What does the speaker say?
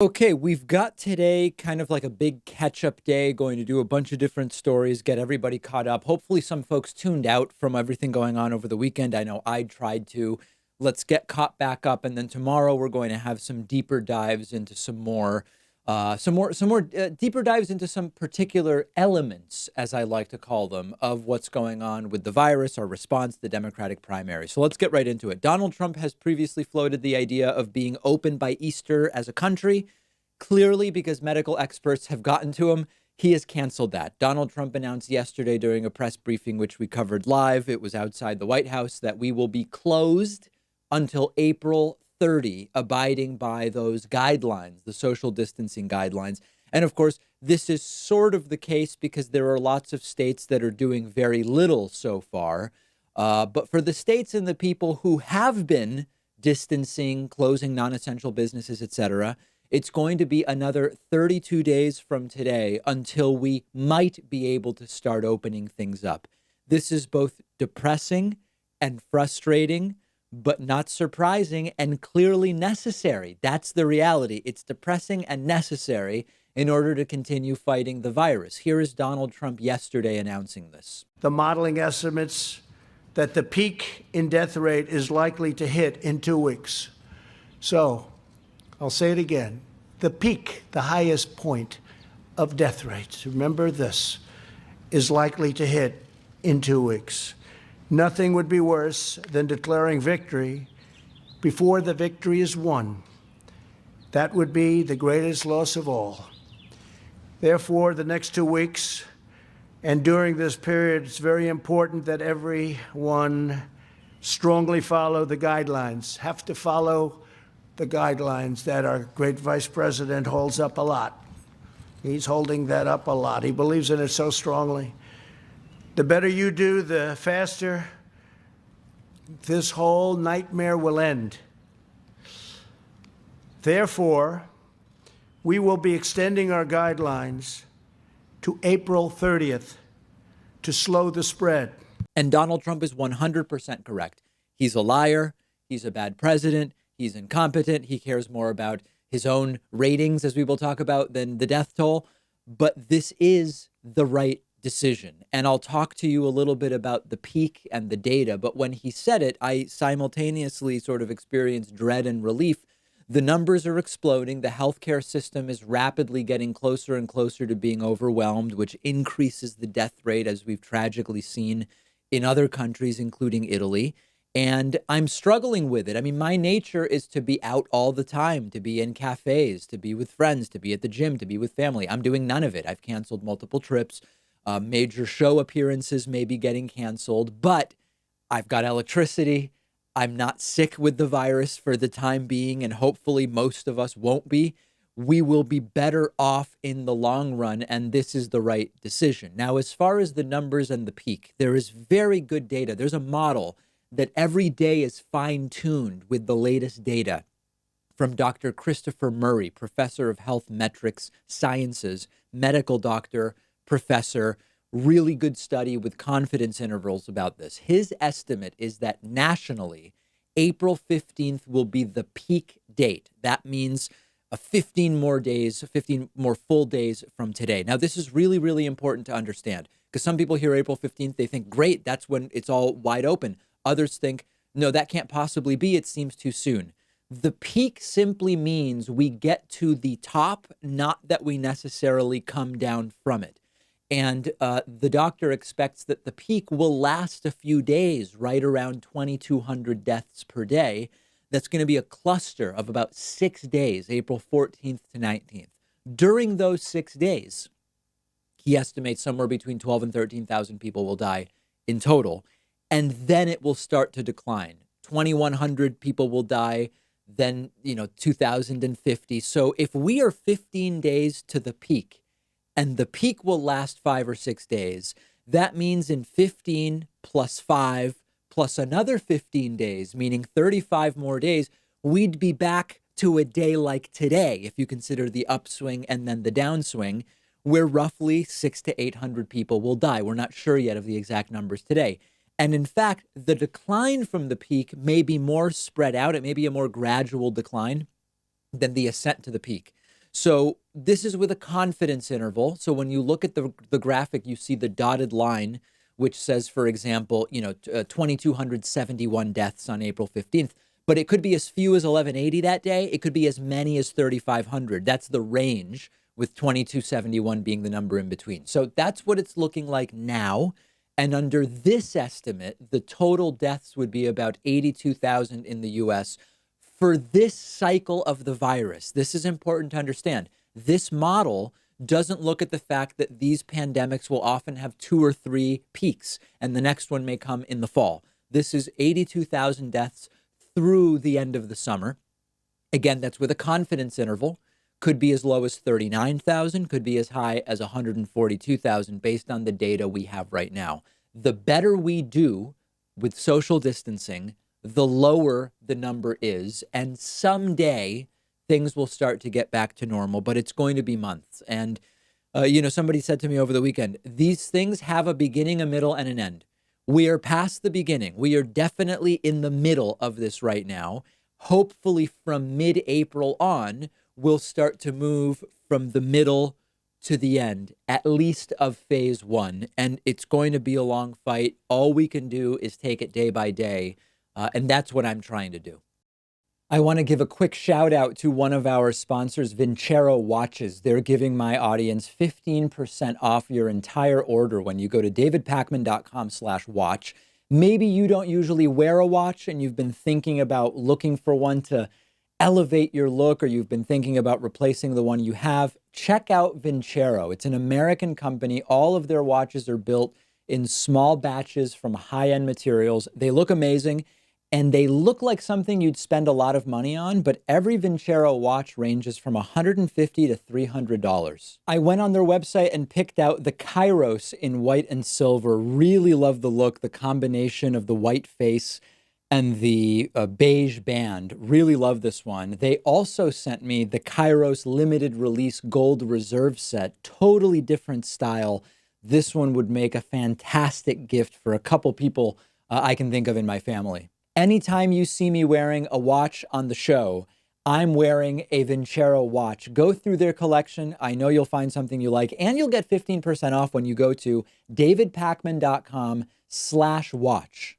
Okay, we've got today kind of like a big catch-up day, going to do a bunch of different stories, get everybody caught up. Hopefully some folks tuned out from everything going on over the weekend. I know I tried to. Let's get caught back up, and then tomorrow we're going to have some deeper dives into some more deeper dives into some particular elements, as I like to call them, of what's going on with the virus, our response to the Democratic primary. So let's get right into it. Donald Trump has previously floated the idea of being open by Easter as a country. Clearly, because medical experts have gotten to him, he has canceled that. Donald Trump announced yesterday during a press briefing, which we covered live, it was outside the White House, that we will be closed until April 30, abiding by those guidelines, the social distancing guidelines. And of course, this is sort of the case because there are lots of states that are doing very little so far. But for the states and the people who have been distancing, closing non-essential businesses, etc., it's going to be another 32 days from today until we might be able to start opening things up. This is both depressing and frustrating, but not surprising and clearly necessary. That's the reality. It's depressing and necessary in order to continue fighting the virus. Here is Donald Trump yesterday announcing this. The modeling estimates that the peak in death rate is likely to hit in 2 weeks. So, I'll say it again. The peak, the highest point of death rates, remember this, is likely to hit in 2 weeks. Nothing would be worse than declaring victory before the victory is won. That would be the greatest loss of all. Therefore, the next 2 weeks and during this period, it's very important that everyone strongly follow the guidelines, have to follow the guidelines that our great vice president holds up a lot. He's holding that up a lot. He believes in it so strongly. The better you do, the faster this whole nightmare will end. Therefore, we will be extending our guidelines to April 30th to slow the spread. And Donald Trump is 100% correct. He's a liar. He's a bad president. He's incompetent. He cares more about his own ratings, as we will talk about, than the death toll. But this is the right decision. And I'll talk to you a little bit about the peak and the data. But when he said it, I simultaneously sort of experienced dread and relief. The numbers are exploding. The healthcare system is rapidly getting closer and closer to being overwhelmed, which increases the death rate, as we've tragically seen in other countries, including Italy. And I'm struggling with it. I mean, my nature is to be out all the time, to be in cafes, to be with friends, to be at the gym, to be with family. I'm doing none of it. I've canceled multiple trips. Major show appearances may be getting canceled, but I've got electricity. I'm not sick with the virus for the time being, and hopefully most of us won't be. We will be better off in the long run, and this is the right decision. Now, as far as the numbers and the peak, there is very good data. There's a model that every day is fine-tuned with the latest data from Dr. Christopher Murray, professor of health metrics sciences, medical doctor, professor, really good study with confidence intervals about this. His estimate is that nationally, April 15th will be the peak date. That means 15 more days, 15 more full days from today. Now, this is really, really important to understand because some people hear April 15th, they think, great, that's when it's all wide open. Others think, no, that can't possibly be. It seems too soon. The peak simply means we get to the top, not that we necessarily come down from it. And the doctor expects that the peak will last a few days, right around 2,200 deaths per day. That's going to be a cluster of about 6 days, April 14th to 19th. During those 6 days, he estimates somewhere between 12 and 13,000 people will die in total. And then it will start to decline. 2,100 people will die, then, 2,050. So if we are 15 days to the peak, and the peak will last 5 or 6 days, that means in 15 plus 5 plus another 15 days, meaning 35 more days, we'd be back to a day like today, if you consider the upswing and then the downswing, where roughly 600 to 800 people will die. We're not sure yet of the exact numbers today. And in fact, the decline from the peak may be more spread out. It may be a more gradual decline than the ascent to the peak. So this is with a confidence interval. So when you look at the graphic, you see the dotted line, which says, for example, 2,271 deaths on April 15th. But it could be as few as 1180 that day. It could be as many as 3,500. That's the range, with 2271 being the number in between. So that's what it's looking like now. And under this estimate, the total deaths would be about 82,000 in the US for this cycle of the virus. This is important to understand. This model doesn't look at the fact that these pandemics will often have 2 or 3 peaks, and the next one may come in the fall. This is 82,000 deaths through the end of the summer. Again, that's with a confidence interval. Could be as low as 39,000, could be as high as 142,000 based on the data we have right now. The better we do with social distancing, the lower the number is. And someday things will start to get back to normal, but it's going to be months. And, somebody said to me over the weekend, these things have a beginning, a middle, and an end. We are past the beginning. We are definitely in the middle of this right now. Hopefully from mid-April on, we'll start to move from the middle to the end, at least of phase 1. And it's going to be a long fight. All we can do is take it day by day. And that's what I'm trying to do. I want to give a quick shout out to one of our sponsors, Vincero Watches. They're giving my audience 15% off your entire order when you go to davidpakman.com/watch. Maybe you don't usually wear a watch and you've been thinking about looking for one to elevate your look, or you've been thinking about replacing the one you have. Check out Vincero. It's an American company. All of their watches are built in small batches from high-end materials. They look amazing. And they look like something you'd spend a lot of money on, but every Vincero watch ranges from $150 to $300. I went on their website and picked out the Kairos in white and silver. Really love the look, the combination of the white face and the beige band. Really love this one. They also sent me the Kairos limited release gold reserve set. Totally different style. This one would make a fantastic gift for a couple people I can think of in my family. Anytime you see me wearing a watch on the show, I'm wearing a Vincero watch. Go through their collection. I know you'll find something you like, and you'll get 15% off when you go to davidpakman.com/watch.